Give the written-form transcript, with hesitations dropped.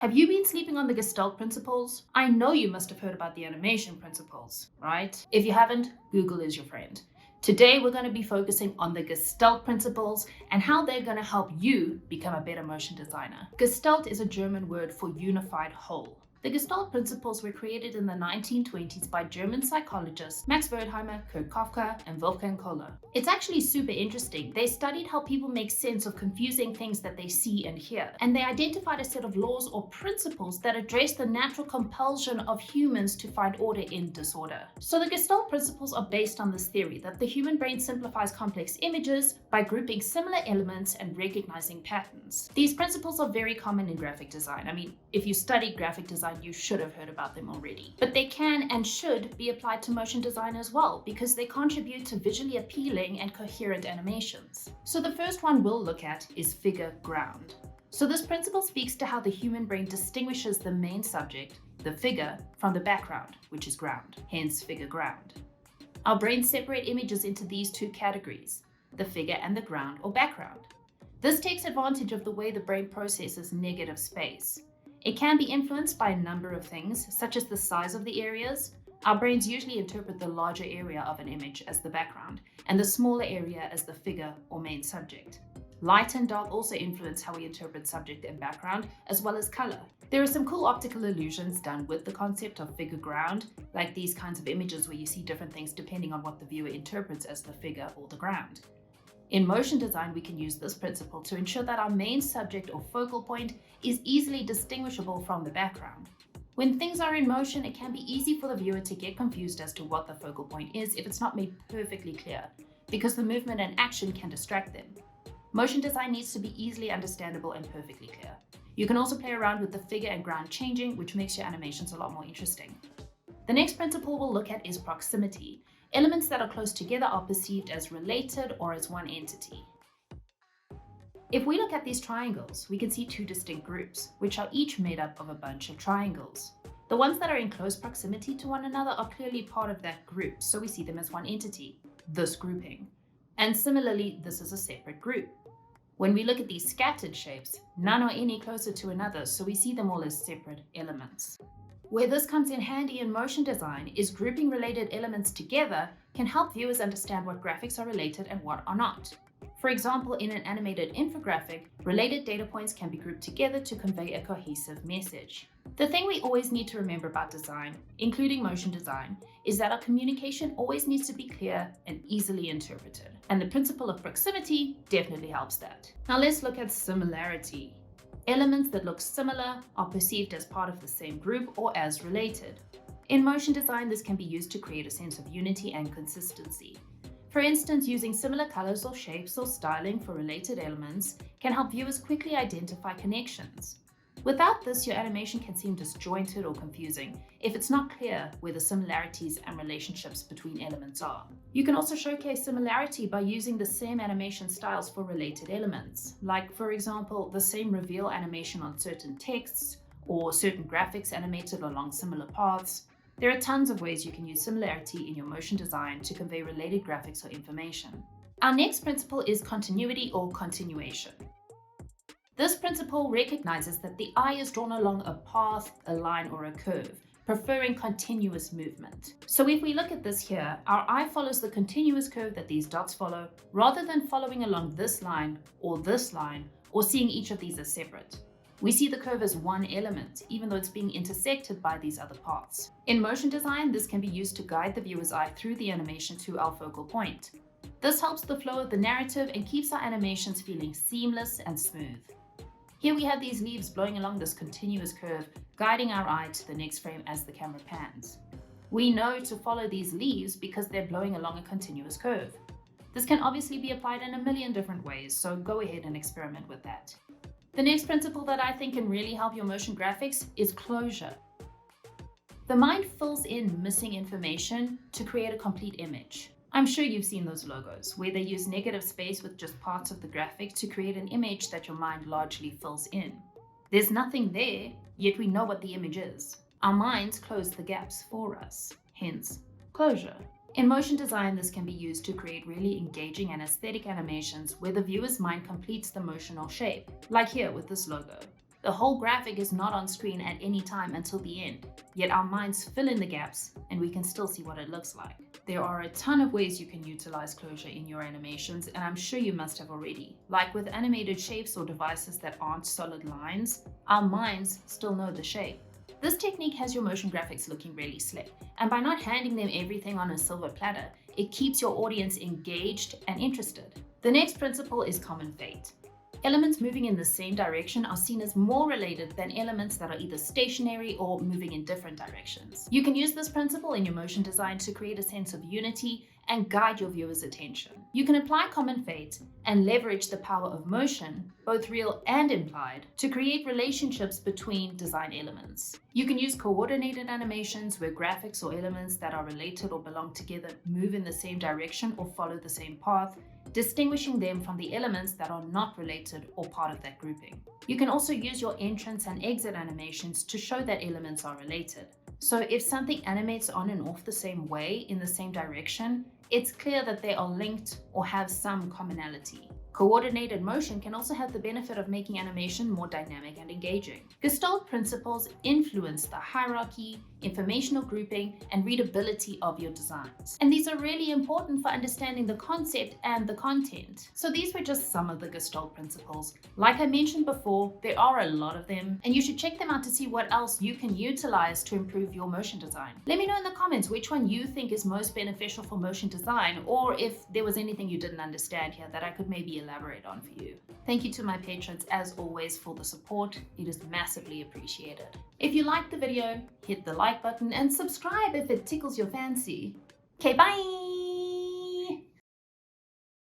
Have you been sleeping on the Gestalt principles? I know you must have heard about the animation principles, right? If you haven't, Google is your friend. Today, we're going to be focusing on the Gestalt principles and how they're going to help you become a better motion designer. Gestalt is a German word for unified whole. The Gestalt principles were created in the 1920s by German psychologists Max Wertheimer, Kurt Koffka, and Wolfgang Kohler. It's actually super interesting. They studied how people make sense of confusing things that they see and hear, and they identified a set of laws or principles that address the natural compulsion of humans to find order in disorder. So the Gestalt principles are based on this theory that the human brain simplifies complex images by grouping similar elements and recognizing patterns. These principles are very common in graphic design. I mean, if you studied graphic design, you should have heard about them already. But they can and should be applied to motion design as well, because they contribute to visually appealing and coherent animations. So the first one we'll look at is figure ground. So this principle speaks to how the human brain distinguishes the main subject, the figure, from the background, which is ground, hence figure ground. Our brains separate images into these two categories, the figure and the ground or background. This takes advantage of the way the brain processes negative space. It can be influenced by a number of things, such as the size of the areas. Our brains usually interpret the larger area of an image as the background, and the smaller area as the figure or main subject. Light and dark also influence how we interpret subject and background, as well as color. There are some cool optical illusions done with the concept of figure ground, like these kinds of images where you see different things depending on what the viewer interprets as the figure or the ground. In motion design, we can use this principle to ensure that our main subject or focal point is easily distinguishable from the background. When things are in motion, it can be easy for the viewer to get confused as to what the focal point is if it's not made perfectly clear, because the movement and action can distract them. Motion design needs to be easily understandable and perfectly clear. You can also play around with the figure and ground changing, which makes your animations a lot more interesting. The next principle we'll look at is proximity. Elements that are close together are perceived as related or as one entity. If we look at these triangles, we can see two distinct groups, which are each made up of a bunch of triangles. The ones that are in close proximity to one another are clearly part of that group, so we see them as one entity, this grouping. And similarly, this is a separate group. When we look at these scattered shapes, none are any closer to another, so we see them all as separate elements. Where this comes in handy in motion design is grouping related elements together can help viewers understand what graphics are related and what are not. For example, in an animated infographic, related data points can be grouped together to convey a cohesive message. The thing we always need to remember about design, including motion design, is that our communication always needs to be clear and easily interpreted. And the principle of proximity definitely helps that. Now let's look at similarity. Elements that look similar are perceived as part of the same group or as related. In motion design, this can be used to create a sense of unity and consistency. For instance, using similar colors or shapes or styling for related elements can help viewers quickly identify connections. Without this, your animation can seem disjointed or confusing if it's not clear where the similarities and relationships between elements are. You can also showcase similarity by using the same animation styles for related elements, like, for example, the same reveal animation on certain texts or certain graphics animated along similar paths. There are tons of ways you can use similarity in your motion design to convey related graphics or information. Our next principle is continuity or continuation. This principle recognizes that the eye is drawn along a path, a line, or a curve, preferring continuous movement. So if we look at this here, our eye follows the continuous curve that these dots follow, rather than following along this line, or seeing each of these as separate. We see the curve as one element, even though it's being intersected by these other paths. In motion design, this can be used to guide the viewer's eye through the animation to our focal point. This helps the flow of the narrative and keeps our animations feeling seamless and smooth. Here we have these leaves blowing along this continuous curve, guiding our eye to the next frame as the camera pans. We know to follow these leaves because they're blowing along a continuous curve. This can obviously be applied in a million different ways, so go ahead and experiment with that. The next principle that I think can really help your motion graphics is closure. The mind fills in missing information to create a complete image. I'm sure you've seen those logos, where they use negative space with just parts of the graphic to create an image that your mind largely fills in. There's nothing there, yet we know what the image is. Our minds close the gaps for us, hence closure. In motion design, this can be used to create really engaging and aesthetic animations where the viewer's mind completes the motion or shape, like here with this logo. The whole graphic is not on screen at any time until the end, yet our minds fill in the gaps and we can still see what it looks like. There are a ton of ways you can utilize closure in your animations, and I'm sure you must have already. Like with animated shapes or devices that aren't solid lines, our minds still know the shape. This technique has your motion graphics looking really slick, and by not handing them everything on a silver platter, it keeps your audience engaged and interested. The next principle is common fate. Elements moving in the same direction are seen as more related than elements that are either stationary or moving in different directions. You can use this principle in your motion design to create a sense of unity and guide your viewer's attention. You can apply common fate and leverage the power of motion, both real and implied, to create relationships between design elements. You can use coordinated animations where graphics or elements that are related or belong together move in the same direction or follow the same path, distinguishing them from the elements that are not related or part of that grouping. You can also use your entrance and exit animations to show that elements are related. So if something animates on and off the same way in the same direction, it's clear that they are linked or have some commonality. Coordinated motion can also have the benefit of making animation more dynamic and engaging. Gestalt principles influence the hierarchy, informational grouping, and readability of your designs. And these are really important for understanding the concept and the content. So these were just some of the Gestalt principles. Like I mentioned before, there are a lot of them, and you should check them out to see what else you can utilize to improve your motion design. Let me know in the comments which one you think is most beneficial for motion design, or if there was anything you didn't understand here that I could maybe elaborate on for you. Thank you to my patrons as always for the support. It is massively appreciated. If you liked the video, hit the like button and subscribe if it tickles your fancy. Okay, bye!